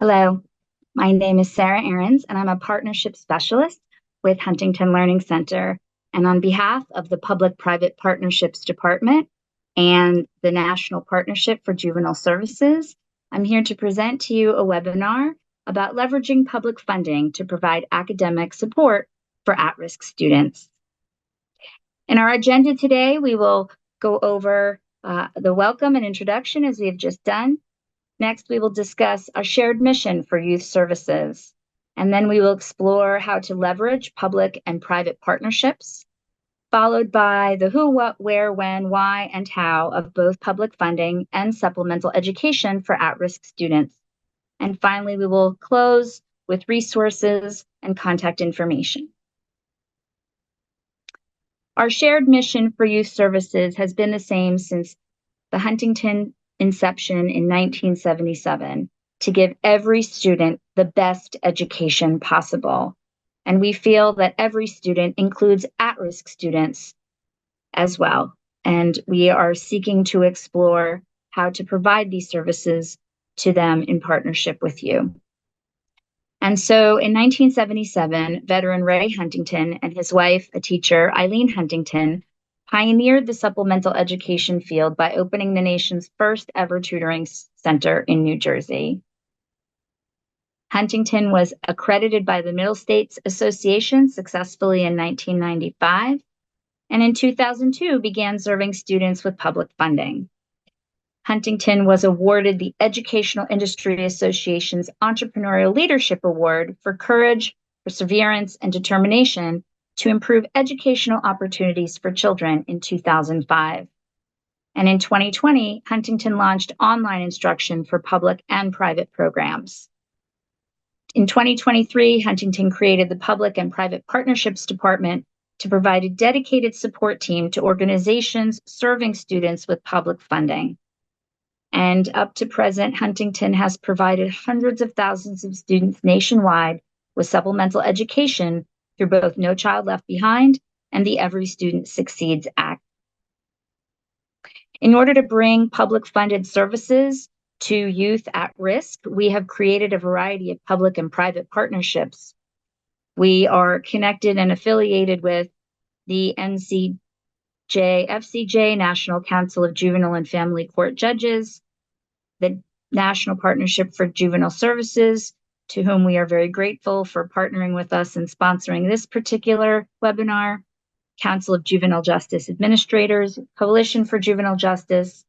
Hello, my name is Sarah Ahrens, and I'm a partnership specialist with Huntington Learning Center. And on behalf of the Public Private Partnerships Department and the National Partnership for Juvenile Services, I'm here to present to you a webinar about leveraging public funding to provide academic support for at-risk students. In our agenda today, we will go over the welcome and introduction as we have just done. Next, we will discuss our shared mission for youth services, and then we will explore how to leverage public and private partnerships, followed by the who, what, where, when, why, and how of both public funding and supplemental education for at-risk students. And finally, we will close with resources and contact information. Our shared mission for youth services has been the same since the Huntington inception in 1977 to give every student the best education possible. And we feel that every student includes at-risk students as well. And we are seeking to explore how to provide these services to them in partnership with you. And so in 1977, veteran Ray Huntington and his wife, a teacher, Eileen Huntington, pioneered the supplemental education field by opening the nation's first ever tutoring center in New Jersey. Huntington was accredited by the Middle States Association successfully in 1995, and in 2002 began serving students with public funding. Huntington was awarded the Educational Industry Association's Entrepreneurial Leadership Award for courage, perseverance, and determination to improve educational opportunities for children in 2005. And in 2020, Huntington launched online instruction for public and private programs. In 2023, Huntington created the Public and Private Partnerships Department to provide a dedicated support team to organizations serving students with public funding. And up to present, Huntington has provided hundreds of thousands of students nationwide with supplemental education through both No Child Left Behind and the Every Student Succeeds Act. In order to bring public funded services to youth at risk, we have created a variety of public and private partnerships. We are connected and affiliated with the FCJ, National Council of Juvenile and Family Court Judges, the National Partnership for Juvenile Services, to whom we are very grateful for partnering with us and sponsoring this particular webinar, Council of Juvenile Justice Administrators, Coalition for Juvenile Justice,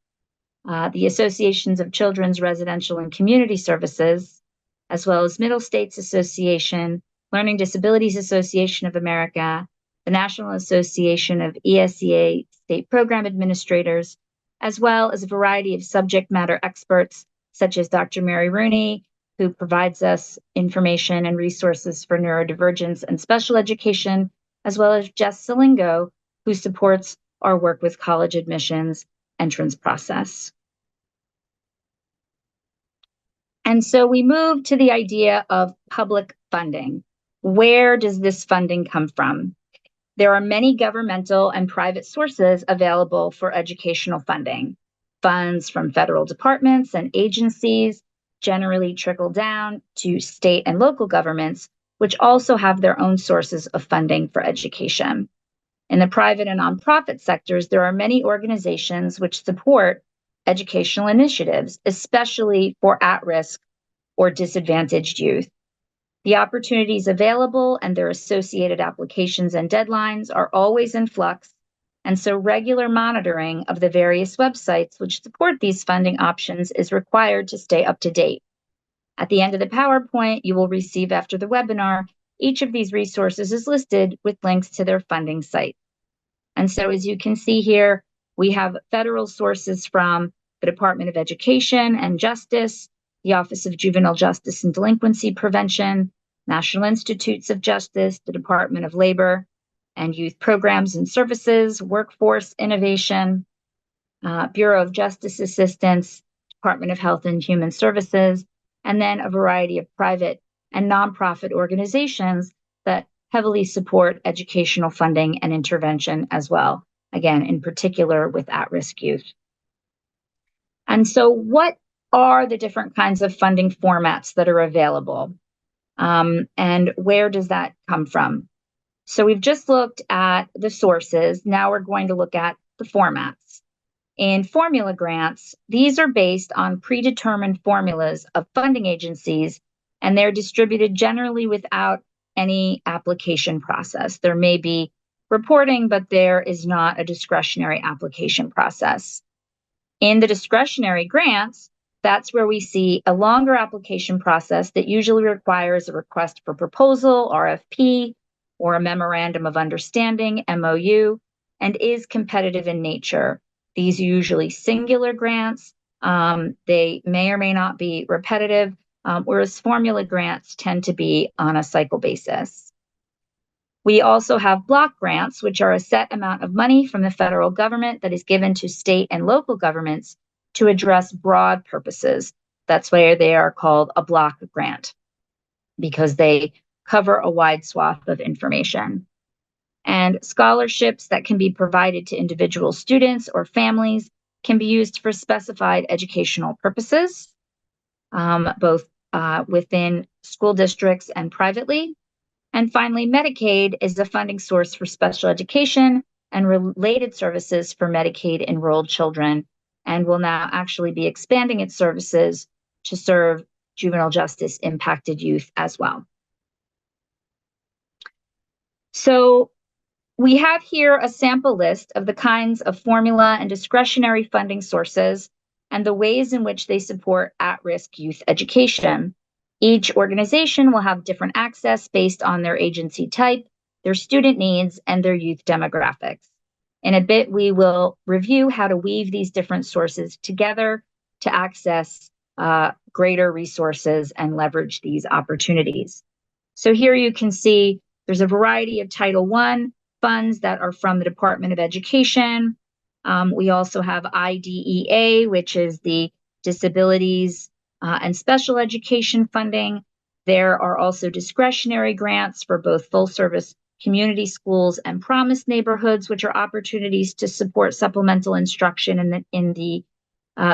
the Associations of Children's Residential and Community Services, as well as Middle States Association, Learning Disabilities Association of America, the National Association of ESEA State Program Administrators, as well as a variety of subject matter experts, such as Dr. Mary Rooney, who provides us information and resources for neurodivergence and special education, as well as Jess Salingo, who supports our work with college admissions entrance process. And so we move to the idea of public funding. Where does this funding come from? There are many governmental and private sources available for educational funding. Funds from federal departments and agencies generally trickle down to state and local governments, which also have their own sources of funding for education. In the private and nonprofit sectors, there are many organizations which support educational initiatives, especially for at-risk or disadvantaged youth. The opportunities available and their associated applications and deadlines are always in flux, and so regular monitoring of the various websites which support these funding options is required to stay up to date. At the end of the PowerPoint you will receive after the webinar, each of these resources is listed with links to their funding site. And so as you can see here, we have federal sources from the Department of Education and Justice, the Office of Juvenile Justice and Delinquency Prevention, National Institutes of Justice, the Department of Labor and Youth Programs and Services, Workforce Innovation, Bureau of Justice Assistance, Department of Health and Human Services, and then a variety of private and nonprofit organizations that heavily support educational funding and intervention as well, again, in particular with at-risk youth. And so what are the different kinds of funding formats that are available? And where does that come from? So we've just looked at the sources. Now we're going to look at the formats. In formula grants, these are based on predetermined formulas of funding agencies, and they're distributed generally without any application process. There may be reporting, but there is not a discretionary application process. In the discretionary grants, that's where we see a longer application process that usually requires a request for proposal, RFP, or a memorandum of understanding, MOU, and is competitive in nature. These are usually singular grants. They may or may not be repetitive, whereas formula grants tend to be on a cycle basis. We also have block grants, which are a set amount of money from the federal government that is given to state and local governments to address broad purposes. That's why they are called a block grant, because they cover a wide swath of information. And scholarships that can be provided to individual students or families can be used for specified educational purposes, both within school districts and privately. And finally, Medicaid is a funding source for special education and related services for Medicaid enrolled children, and will now actually be expanding its services to serve juvenile justice impacted youth as well. So we have here a sample list of the kinds of formula and discretionary funding sources and the ways in which they support at-risk youth education. Each organization will have different access based on their agency type, their student needs, and their youth demographics. In a bit, we will review how to weave these different sources together to access greater resources and leverage these opportunities. So here you can see there's a variety of Title I funds that are from the Department of Education. We also have IDEA, which is the Disabilities and Special Education funding. There are also discretionary grants for both full service community schools and promised neighborhoods, which are opportunities to support supplemental instruction in the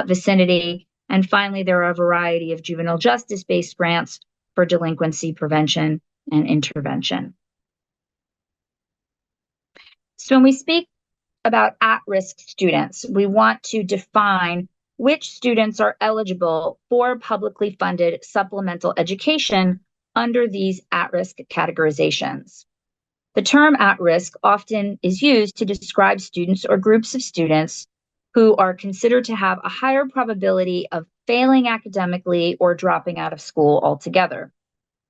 vicinity. And finally, there are a variety of juvenile justice-based grants for delinquency prevention and intervention. So when we speak about at-risk students, we want to define which students are eligible for publicly funded supplemental education under these at-risk categorizations. The term at-risk often is used to describe students or groups of students who are considered to have a higher probability of failing academically or dropping out of school altogether.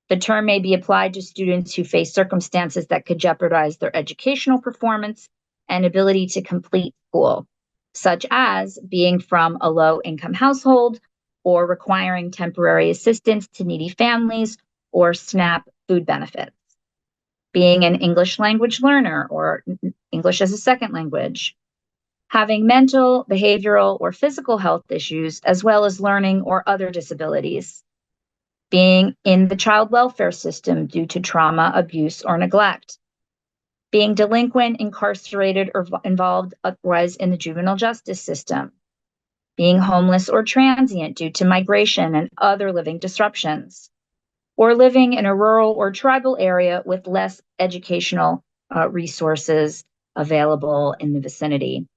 The term may be applied to students who face circumstances that could jeopardize their educational performance and ability to complete school, such as being from a low-income household or requiring temporary assistance to needy families or SNAP food benefits, being an English language learner or English as a second language, having mental, behavioral, or physical health issues, as well as learning or other disabilities, being in the child welfare system due to trauma, abuse, or neglect, being delinquent, incarcerated, or involved otherwise in the juvenile justice system, being homeless or transient due to migration and other living disruptions, or living in a rural or tribal area with less educational resources available in the vicinity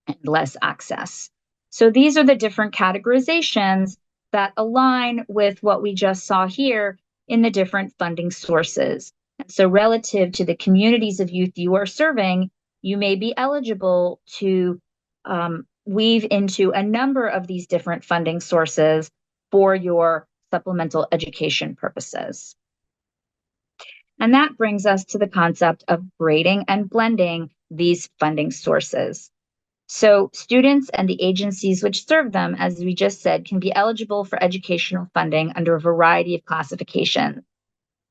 and less access. So these are the different categorizations that align with what we just saw here in the different funding sources. And so relative to the communities of youth you are serving, you may be eligible to weave into a number of these different funding sources for your supplemental education purposes. And that brings us to the concept of grading and blending these funding sources. So students and the agencies which serve them, as we just said, can be eligible for educational funding under a variety of classifications.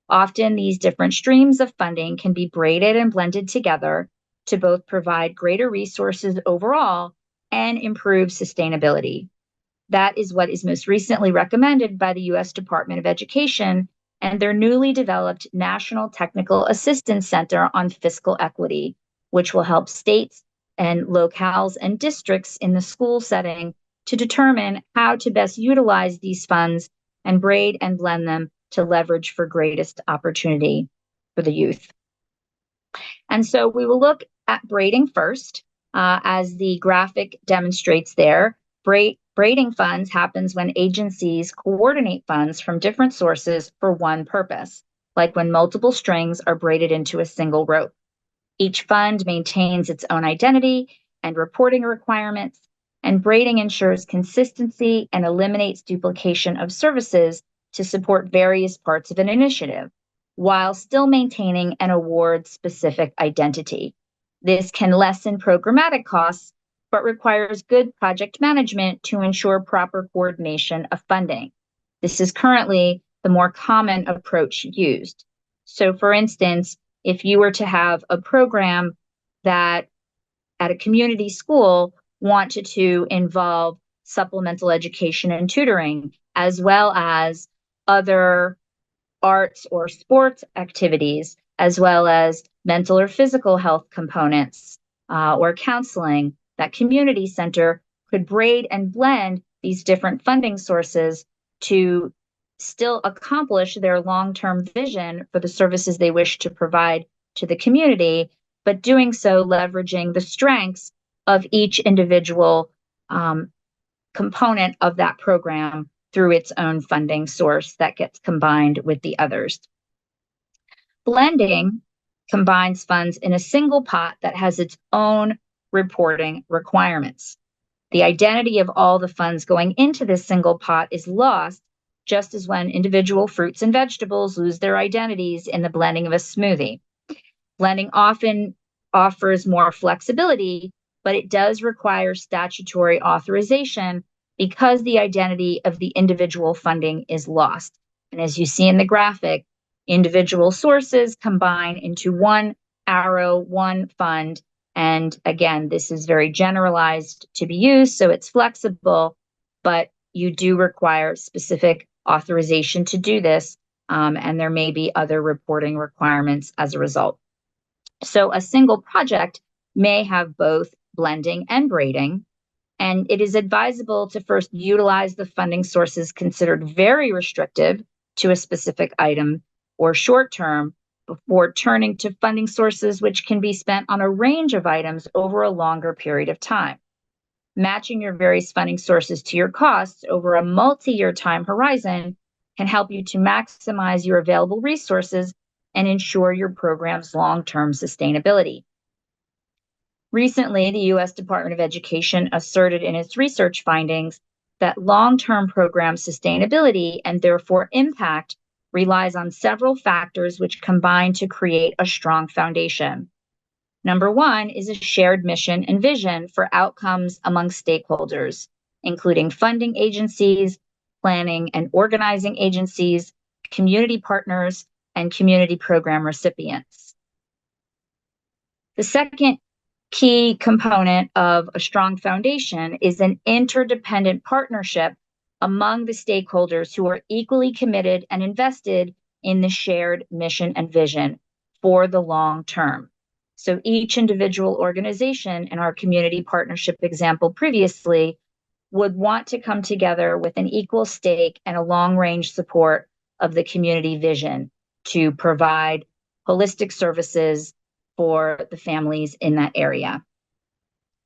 Often these different streams of funding can be braided and blended together to both provide greater resources overall and improve sustainability. That is what is most recently recommended by the U.S. Department of Education and their newly developed National Technical Assistance Center on Fiscal Equity, which will help states and locales and districts in the school setting to determine how to best utilize these funds and braid and blend them to leverage for greatest opportunity for the youth. And so we will look at braiding first, as the graphic demonstrates there. Braiding funds happens when agencies coordinate funds from different sources for one purpose, like when multiple strings are braided into a single rope. Each fund maintains its own identity and reporting requirements, and braiding ensures consistency and eliminates duplication of services to support various parts of an initiative, while still maintaining an award-specific identity. This can lessen programmatic costs, but requires good project management to ensure proper coordination of funding. This is currently the more common approach used. So, for instance, if you were to have a program that at a community school wanted to involve supplemental education and tutoring, as well as other arts or sports activities, as well as mental or physical health components or counseling, that community center could braid and blend these different funding sources to still accomplish their long-term vision for the services they wish to provide to the community, but doing so leveraging the strengths of each individual component of that program through its own funding source that gets combined with the others. Blending combines funds in a single pot that has its own reporting requirements. The identity of all the funds going into this single pot is lost, just as when individual fruits and vegetables lose their identities in the blending of a smoothie. Blending often offers more flexibility, but it does require statutory authorization because the identity of the individual funding is lost. And as you see in the graphic, individual sources combine into one arrow, one fund. And again, this is very generalized to be used, so it's flexible, but you do require specific authorization to do this, and there may be other reporting requirements as a result. So a single project may have both blending and braiding, and it is advisable to first utilize the funding sources considered very restrictive to a specific item or short term before turning to funding sources which can be spent on a range of items over a longer period of time. Matching your various funding sources to your costs over a multi-year time horizon can help you to maximize your available resources and ensure your program's long-term sustainability. Recently, the U.S. Department of Education asserted in its research findings that long-term program sustainability and therefore impact relies on several factors which combine to create a strong foundation. Number one is a shared mission and vision for outcomes among stakeholders, including funding agencies, planning and organizing agencies, community partners, and community program recipients. The second key component of a strong foundation is an interdependent partnership among the stakeholders who are equally committed and invested in the shared mission and vision for the long term. So each individual organization in our community partnership example previously would want to come together with an equal stake and a long-range support of the community vision to provide holistic services for the families in that area.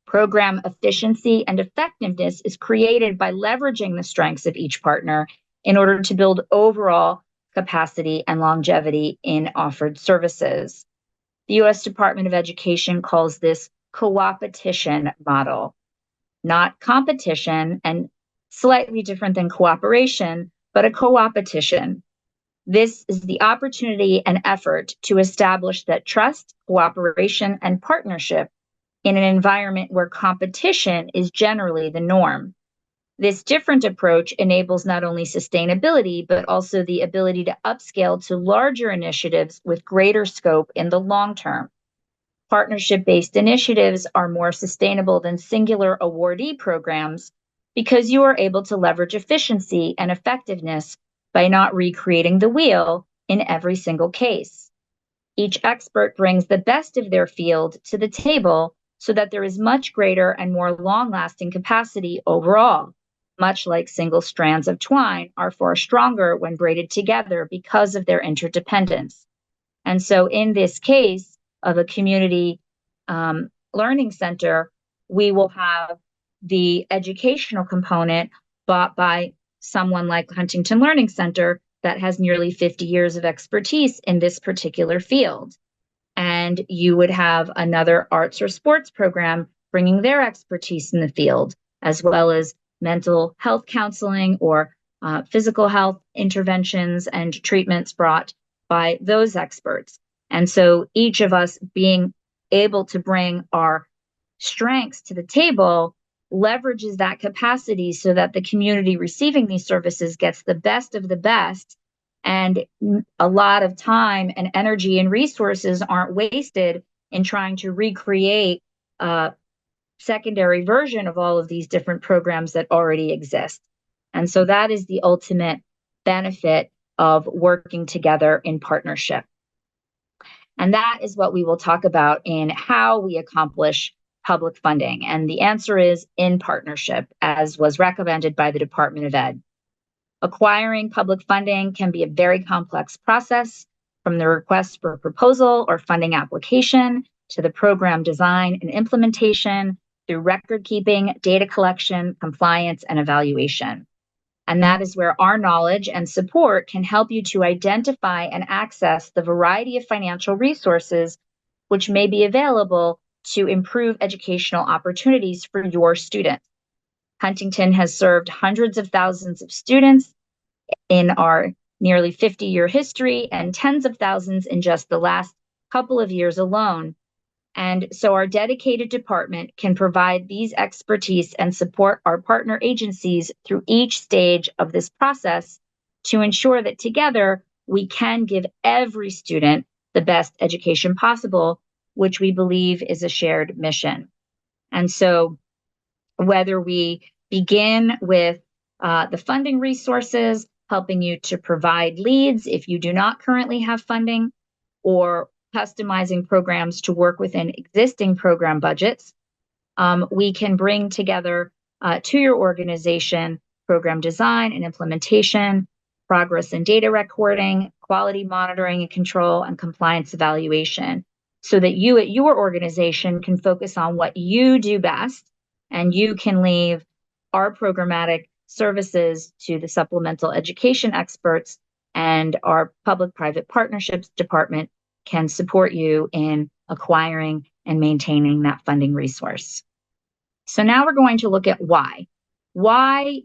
Program efficiency and effectiveness is created by leveraging the strengths of each partner in order to build overall capacity and longevity in offered services. The U.S. Department of Education calls this co-opetition model, not competition, and slightly different than cooperation, but a co-opetition. This is the opportunity and effort to establish that trust, cooperation, and partnership in an environment where competition is generally the norm. This different approach enables not only sustainability, but also the ability to upscale to larger initiatives with greater scope in the long term. Partnership-based initiatives are more sustainable than singular awardee programs because you are able to leverage efficiency and effectiveness by not recreating the wheel in every single case. Each expert brings the best of their field to the table so that there is much greater and more long-lasting capacity overall, much like single strands of twine are far stronger when braided together because of their interdependence. And so in this case of a community learning center, we will have the educational component bought by someone like Huntington Learning Center that has nearly 50 years of expertise in this particular field. And you would have another arts or sports program bringing their expertise in the field, as well as mental health counseling or physical health interventions and treatments brought by those experts. And so each of us being able to bring our strengths to the table leverages that capacity so that the community receiving these services gets the best of the best, and a lot of time and energy and resources aren't wasted in trying to recreate a secondary version of all of these different programs that already exist. And so that is the ultimate benefit of working together in partnership. And that is what we will talk about in how we accomplish public funding. And the answer is in partnership, as was recommended by the Department of Ed. Acquiring public funding can be a very complex process, from the request for a proposal or funding application to the program design and implementation through record keeping, data collection, compliance, and evaluation. And that is where our knowledge and support can help you to identify and access the variety of financial resources which may be available to improve educational opportunities for your students. Huntington has served hundreds of thousands of students in our nearly 50-year history and tens of thousands in just the last couple of years alone. And so our dedicated department can provide these expertise and support our partner agencies through each stage of this process to ensure that together we can give every student the best education possible, which we believe is a shared mission. And so whether we begin with the funding resources, helping you to provide leads if you do not currently have funding, or customizing programs to work within existing program budgets, we can bring together to your organization program design and implementation, progress and data recording, quality monitoring and control, and compliance evaluation, so that you at your organization can focus on what you do best, and you can leave our programmatic services to the supplemental education experts, and our public-private partnerships department can support you in acquiring and maintaining that funding resource. So now we're going to look at why. Why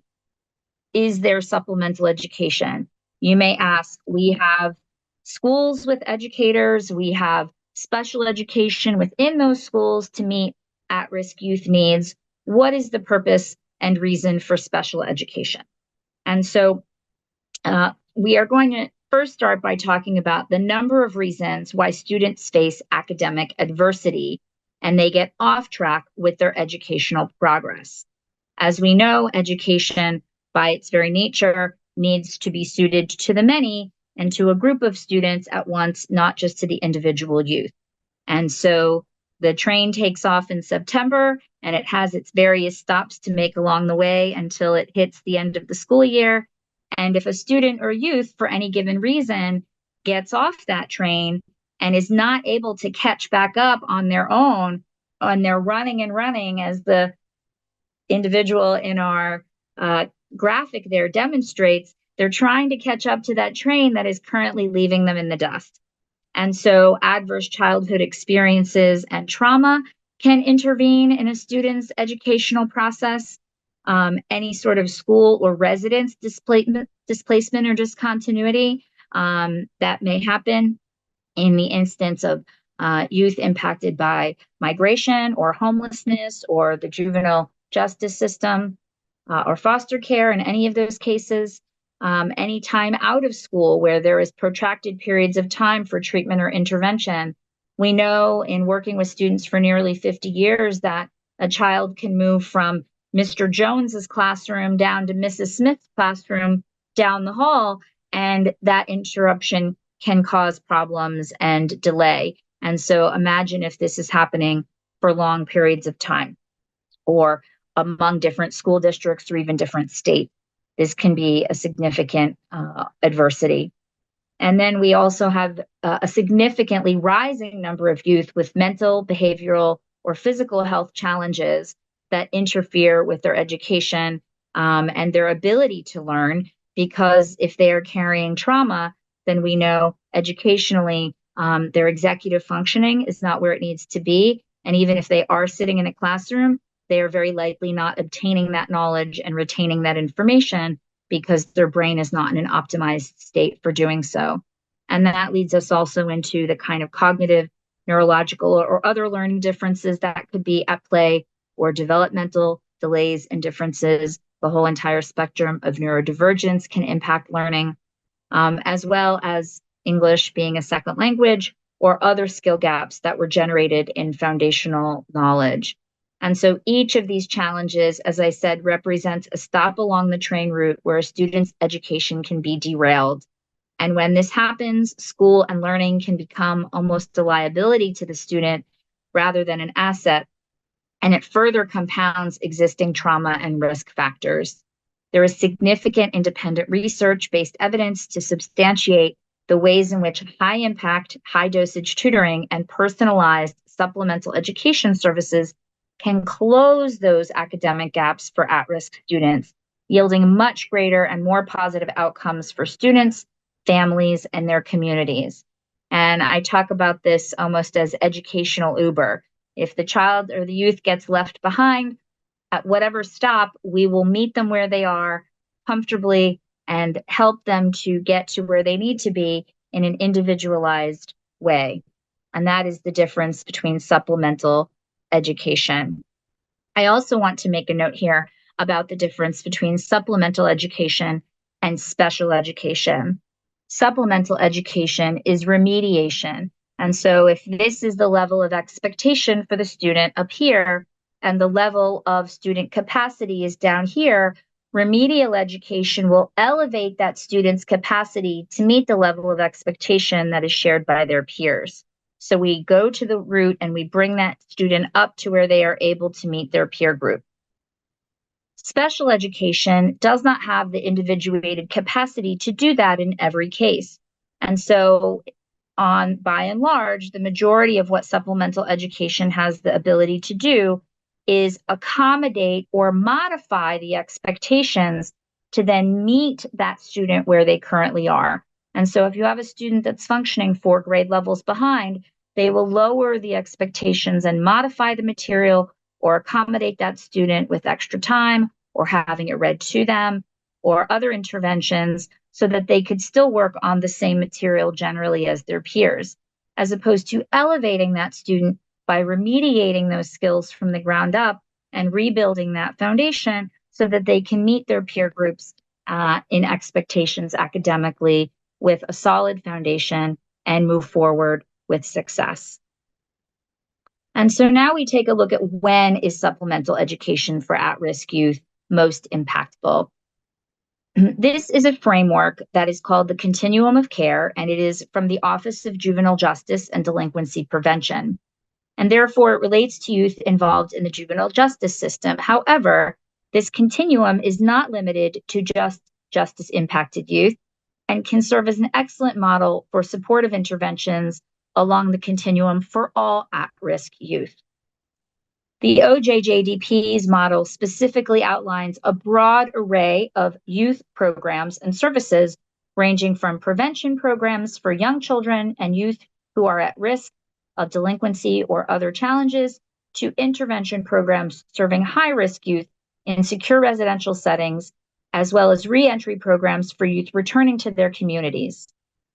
is there supplemental education? You may ask, we have schools with educators, we have special education within those schools to meet at-risk youth needs. What is the purpose and reason for special education? And so we are going to first start by talking about the number of reasons why students face academic adversity and they get off track with their educational progress. As we know, education by its very nature needs to be suited to the many and to a group of students at once, not just to the individual youth. And so the train takes off in September, and it has its various stops to make along the way until it hits the end of the school year. And if a student or youth, for any given reason, gets off that train and is not able to catch back up on their own, and they're running and running, as the individual in our graphic there demonstrates, they're trying to catch up to that train that is currently leaving them in the dust. And so adverse childhood experiences and trauma can intervene in a student's educational process. Any sort of school or residence displacement or discontinuity that may happen in the instance of youth impacted by migration or homelessness or the juvenile justice system or foster care in any of those cases. Any time out of school where there is protracted periods of time for treatment or intervention. We know in working with students for nearly 50 years that a child can move from Mr. Jones's classroom down to Mrs. Smith's classroom down the hall, and that interruption can cause problems and delay. And so imagine if this is happening for long periods of time, or among different school districts or even different states. This can be a significant adversity. And then we also have a significantly rising number of youth with mental, behavioral, or physical health challenges that interfere with their education and their ability to learn. Because if they are carrying trauma, then we know educationally their executive functioning is not where it needs to be. And even if they are sitting in a classroom, they are very likely not obtaining that knowledge and retaining that information because their brain is not in an optimized state for doing so. And that leads us also into the kind of cognitive, neurological, or other learning differences that could be at play, or developmental delays and differences. The whole entire spectrum of neurodivergence can impact learning, as well as English being a second language or other skill gaps that were generated in foundational knowledge. And so each of these challenges, as I said, represents a stop along the train route where a student's education can be derailed. And when this happens, school and learning can become almost a liability to the student rather than an asset. And it further compounds existing trauma and risk factors. There is significant independent research-based evidence to substantiate the ways in which high impact, high dosage tutoring and personalized supplemental education services can close those academic gaps for at-risk students, yielding much greater and more positive outcomes for students, families, and their communities. And I talk about this almost as educational Uber. If the child or the youth gets left behind, at whatever stop, we will meet them where they are comfortably and help them to get to where they need to be in an individualized way. And that is the difference between supplemental education. I also want to make a note here about the difference between supplemental education and special education. Supplemental education is remediation. And so if this is the level of expectation for the student up here, and the level of student capacity is down here, remedial education will elevate that student's capacity to meet the level of expectation that is shared by their peers. So we go to the root and we bring that student up to where they are able to meet their peer group. Special education does not have the individuated capacity to do that in every case. And so by and large, the majority of what supplemental education has the ability to do is accommodate or modify the expectations to then meet that student where they currently are. And so if you have a student that's functioning 4 grade levels behind, they will lower the expectations and modify the material or accommodate that student with extra time or having it read to them or other interventions so that they could still work on the same material generally as their peers, as opposed to elevating that student by remediating those skills from the ground up and rebuilding that foundation so that they can meet their peer groups in expectations academically with a solid foundation and move forward with success. And so now we take a look at when is supplemental education for at-risk youth most impactful. This is a framework that is called the Continuum of Care, and it is from the Office of Juvenile Justice and Delinquency Prevention. And therefore, it relates to youth involved in the juvenile justice system. However, this continuum is not limited to just justice-impacted youth and can serve as an excellent model for supportive interventions along the continuum for all at-risk youth. The OJJDP's model specifically outlines a broad array of youth programs and services ranging from prevention programs for young children and youth who are at risk of delinquency or other challenges to intervention programs serving high-risk youth in secure residential settings, as well as re-entry programs for youth returning to their communities.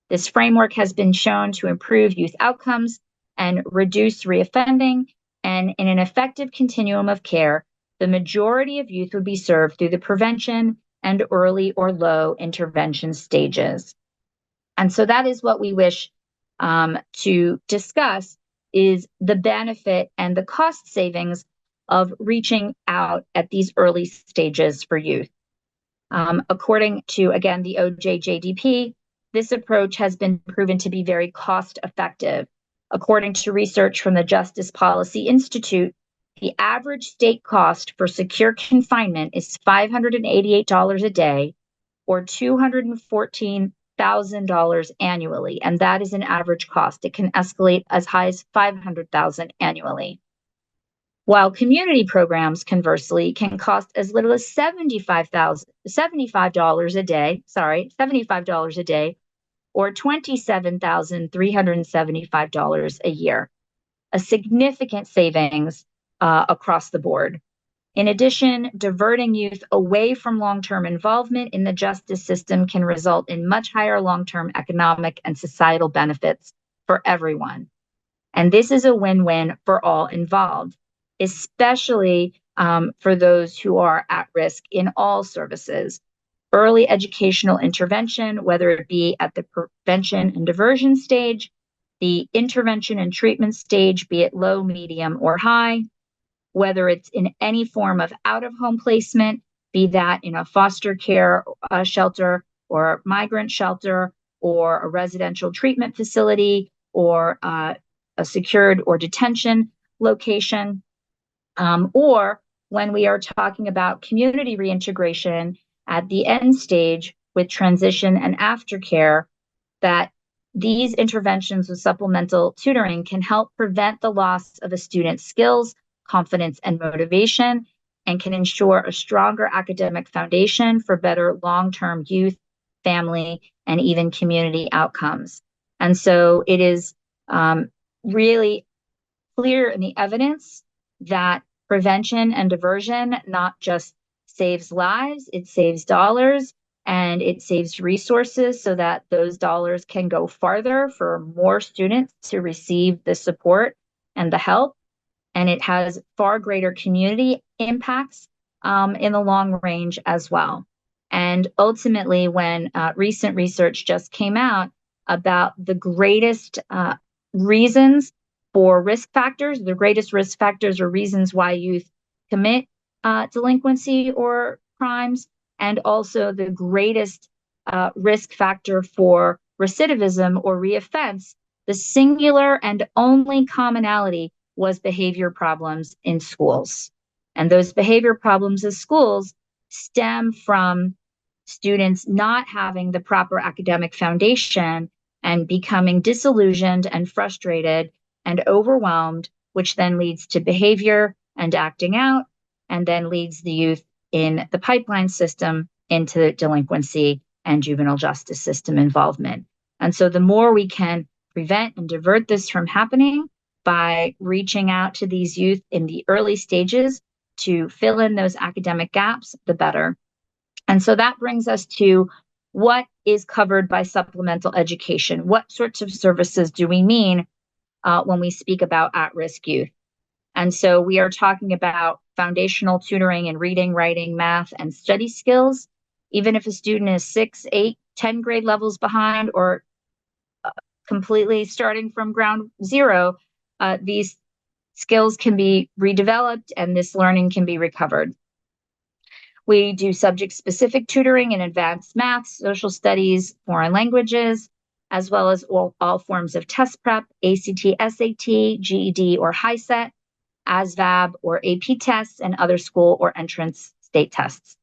This framework has been shown to improve youth outcomes and reduce reoffending, and in an effective continuum of care, the majority of youth would be served through the prevention and early or low intervention stages. And so that is what we wish to discuss, is the benefit and the cost savings of reaching out at these early stages for youth. According to, again, the OJJDP, this approach has been proven to be very cost effective. According to research from the Justice Policy Institute, the average state cost for secure confinement is $588 a day, or $214,000 annually. And that is an average cost. It can escalate as high as $500,000 annually. While community programs, conversely, can cost as little as $75 a day, $75 a day, or $27,375 a year, a significant savings across the board. In addition, diverting youth away from long-term involvement in the justice system can result in much higher long-term economic and societal benefits for everyone. And this is a win-win for all involved, especially for those who are at risk in all services. Early educational intervention, whether it be at the prevention and diversion stage, the intervention and treatment stage, be it low, medium, or high, whether it's in any form of out-of-home placement, be that in a foster care shelter or a migrant shelter or a residential treatment facility or a secured or detention location, or when we are talking about community reintegration at the end stage with transition and aftercare, that these interventions with supplemental tutoring can help prevent the loss of a student's skills, confidence, and motivation, and can ensure a stronger academic foundation for better long-term youth, family, and even community outcomes. And so it is really clear in the evidence that prevention and diversion not just saves lives, it saves dollars, and it saves resources so that those dollars can go farther for more students to receive the support and the help. And it has far greater community impacts in the long range as well. And ultimately, when recent research just came out about the greatest reasons for risk factors, the greatest risk factors or reasons why youth commit delinquency or crimes, and also the greatest risk factor for recidivism or reoffense, the singular and only commonality was behavior problems in schools. And those behavior problems in schools stem from students not having the proper academic foundation and becoming disillusioned and frustrated and overwhelmed, which then leads to behavior and acting out, and then leads the youth in the pipeline system into delinquency and juvenile justice system involvement. And so the more we can prevent and divert this from happening by reaching out to these youth in the early stages to fill in those academic gaps, the better. And so that brings us to what is covered by supplemental education. What sorts of services do we mean when we speak about at-risk youth? And so we are talking about foundational tutoring in reading, writing, math, and study skills. Even if a student is 6, 8, 10 grade levels behind or completely starting from ground zero, these skills can be redeveloped and this learning can be recovered. We do subject-specific tutoring in advanced math, social studies, foreign languages, as well as all forms of test prep, ACT, SAT, GED, or HiSET, ASVAB or AP tests, and other school or entrance state tests.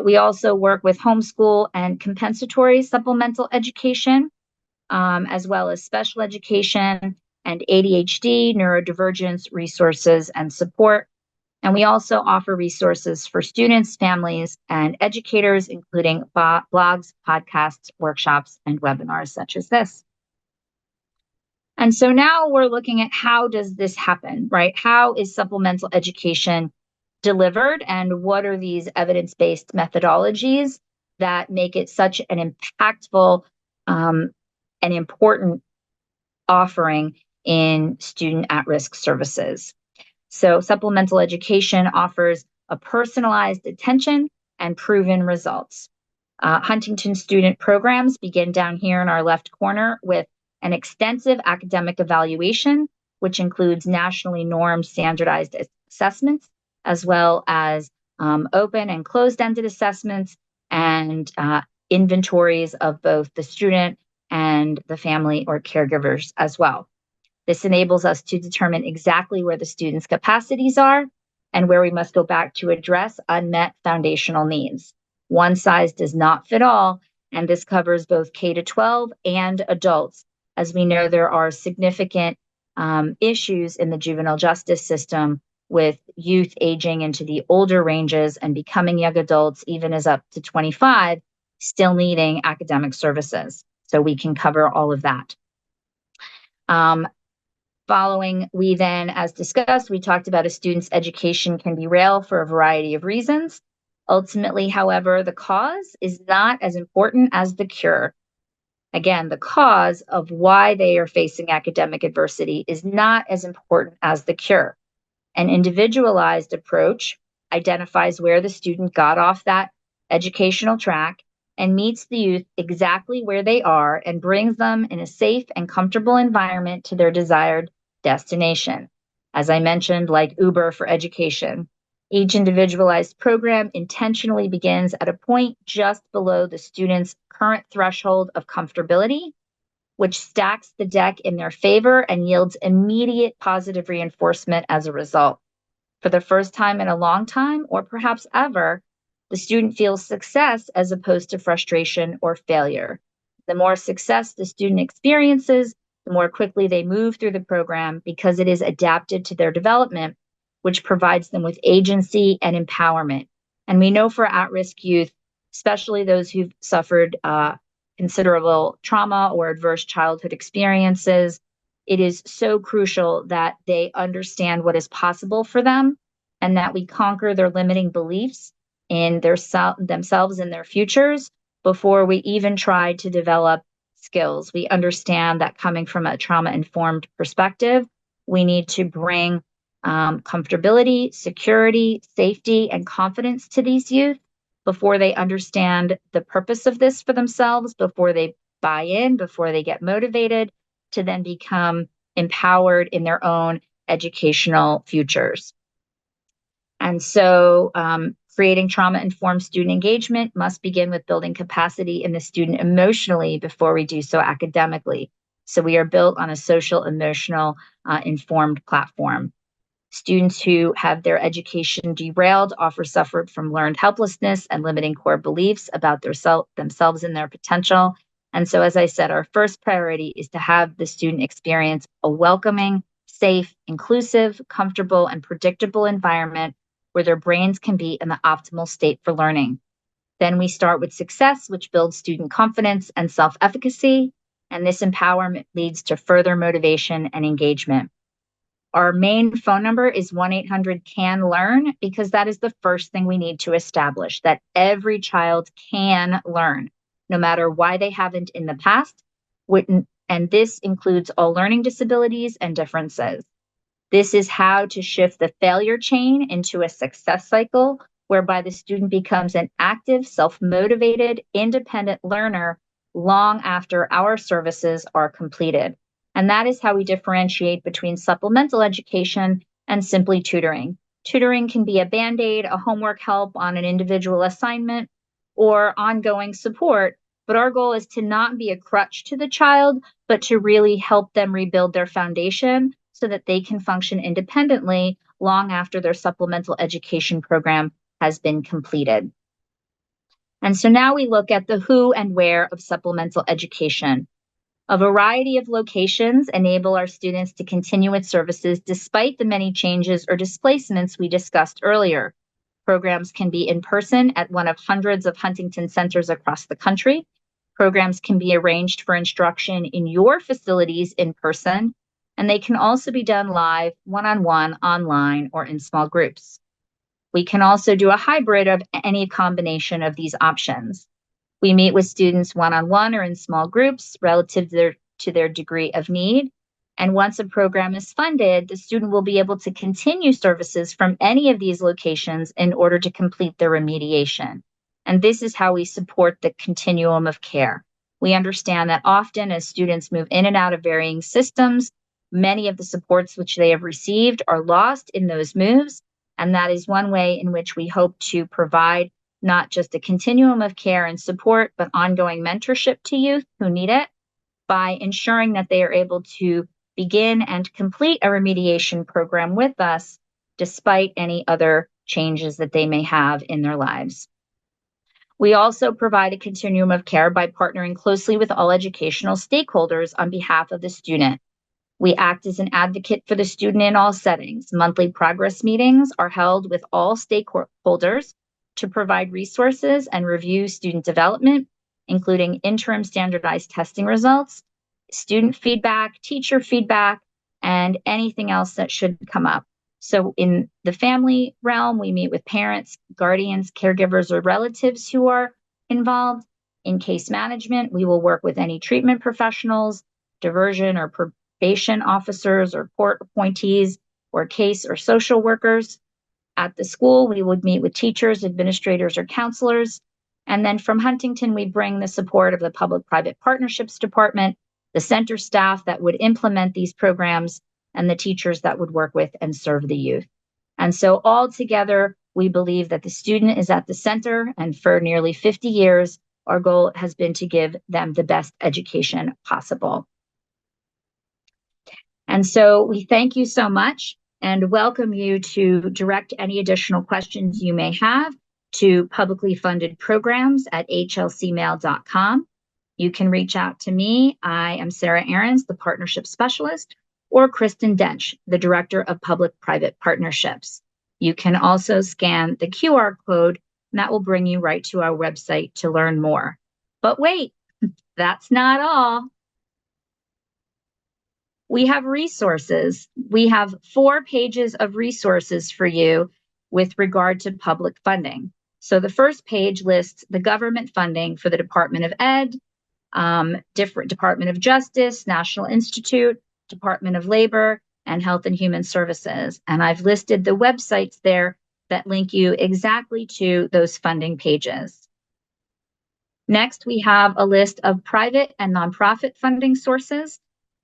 We also work with homeschool and compensatory supplemental education, as well as special education and ADHD, neurodivergence resources and support. And we also offer resources for students, families, and educators, including blogs, podcasts, workshops, and webinars such as this. And so now we're looking at how does this happen, right? How is supplemental education delivered, and what are these evidence-based methodologies that make it such an impactful and important offering in student at-risk services? So supplemental education offers a personalized attention and proven results. Huntington student programs begin down here in our left corner with an extensive academic evaluation, which includes nationally normed standardized assessments, as well as open and closed-ended assessments and inventories of both the student and the family or caregivers as well. This enables us to determine exactly where the student's capacities are and where we must go back to address unmet foundational needs. One size does not fit all, and this covers both K to 12 and adults. As we know, there are significant issues in the juvenile justice system with youth aging into the older ranges and becoming young adults, even as up to 25, still needing academic services. So we can cover all of that. Following, we then, as discussed, we talked about a student's education can derail for a variety of reasons. Ultimately, however, the cause is not as important as the cure. Again, the cause of why they are facing academic adversity is not as important as the cure. An individualized approach identifies where the student got off that educational track and meets the youth exactly where they are and brings them in a safe and comfortable environment to their desired destination. As I mentioned, like Uber for education, each individualized program intentionally begins at a point just below the student's current threshold of comfortability, which stacks the deck in their favor and yields immediate positive reinforcement as a result. For the first time in a long time, or perhaps ever, the student feels success as opposed to frustration or failure. The more success the student experiences, the more quickly they move through the program because it is adapted to their development, which provides them with agency and empowerment. And we know for at-risk youth, especially those who've suffered considerable trauma or adverse childhood experiences, it is so crucial that they understand what is possible for them and that we conquer their limiting beliefs in themselves and their futures before we even try to develop skills. We understand that coming from a trauma-informed perspective, we need to bring comfortability, security, safety, and confidence to these youth before they understand the purpose of this for themselves, before they buy in, before they get motivated to then become empowered in their own educational futures. And so creating trauma-informed student engagement must begin with building capacity in the student emotionally before we do so academically. So we are built on a social, emotional, informed platform. Students who have their education derailed often suffered from learned helplessness and limiting core beliefs about themselves and their potential. And so, as I said, our first priority is to have the student experience a welcoming, safe, inclusive, comfortable, and predictable environment where their brains can be in the optimal state for learning. Then we start with success, which builds student confidence and self-efficacy, and this empowerment leads to further motivation and engagement. Our main phone number is 1-800-CAN-LEARN because that is the first thing we need to establish, that every child can learn, no matter why they haven't in the past. And this includes all learning disabilities and differences. This is how to shift the failure chain into a success cycle, whereby the student becomes an active, self-motivated, independent learner long after our services are completed. And that is how we differentiate between supplemental education and simply tutoring. Tutoring can be a Band-Aid, a homework help on an individual assignment, or ongoing support. But our goal is to not be a crutch to the child, but to really help them rebuild their foundation so that they can function independently long after their supplemental education program has been completed. And so now we look at the who and where of supplemental education. A variety of locations enable our students to continue with services despite the many changes or displacements we discussed earlier. Programs can be in person at one of hundreds of Huntington centers across the country. Programs can be arranged for instruction in your facilities in person, and they can also be done live, one-on-one, online, or in small groups. We can also do a hybrid of any combination of these options. We meet with students one-on-one or in small groups relative to their degree of need. And once a program is funded, the student will be able to continue services from any of these locations in order to complete their remediation. And this is how we support the continuum of care. We understand that often as students move in and out of varying systems, many of the supports which they have received are lost in those moves. And that is one way in which we hope to provide not just a continuum of care and support, but ongoing mentorship to youth who need it by ensuring that they are able to begin and complete a remediation program with us, despite any other changes that they may have in their lives. We also provide a continuum of care by partnering closely with all educational stakeholders on behalf of the student. We act as an advocate for the student in all settings. Monthly progress meetings are held with all stakeholders to provide resources and review student development, including interim standardized testing results, student feedback, teacher feedback, and anything else that should come up. So in the family realm, we meet with parents, guardians, caregivers, or relatives who are involved. In case management, we will work with any treatment professionals, diversion or probation officers or court appointees or case or social workers. At the school, we would meet with teachers, administrators, or counselors. And then from Huntington, we bring the support of the Public-Private Partnerships Department, the center staff that would implement these programs, and the teachers that would work with and serve the youth. And so all together, we believe that the student is at the center, and for nearly 50 years, our goal has been to give them the best education possible. And so we thank you so much and welcome you to direct any additional questions you may have to publicly funded programs at hlcmail.com. You can reach out to me. I am Sarah Ahrens, the partnership specialist, or Kristen Dench, the director of public-private partnerships. You can also scan the QR code, and that will bring you right to our website to learn more. But wait, that's not all. We have resources. We have 4 pages of resources for you with regard to public funding. So the first page lists the government funding for the Department of Ed, different Department of Justice, National Institute, Department of Labor, and Health and Human Services. And I've listed the websites there that link you exactly to those funding pages. Next, we have a list of private and nonprofit funding sources.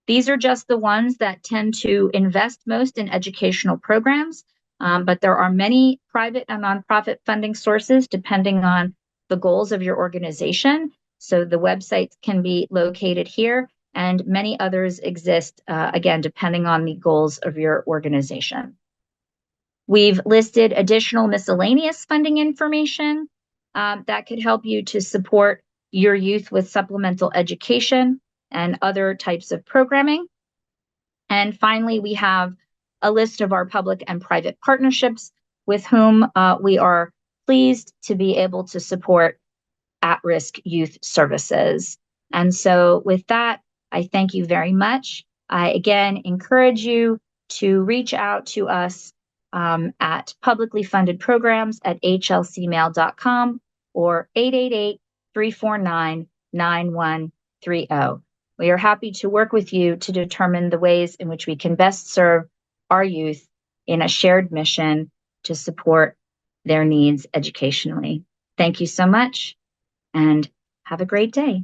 These are just the ones that tend to invest most in educational programs, but there are many private and nonprofit funding sources depending on the goals of your organization. So the websites can be located here, and many others exist, again, depending on the goals of your organization. We've listed additional miscellaneous funding information that could help you to support your youth with supplemental education and other types of programming. And finally, we have a list of our public and private partnerships with whom we are pleased to be able to support at-risk youth services. And so with that, I thank you very much. I again encourage you to reach out to us at publicly funded programs at hlcmail.com or 888-349-9130. We are happy to work with you to determine the ways in which we can best serve our youth in a shared mission to support their needs educationally. Thank you so much and have a great day.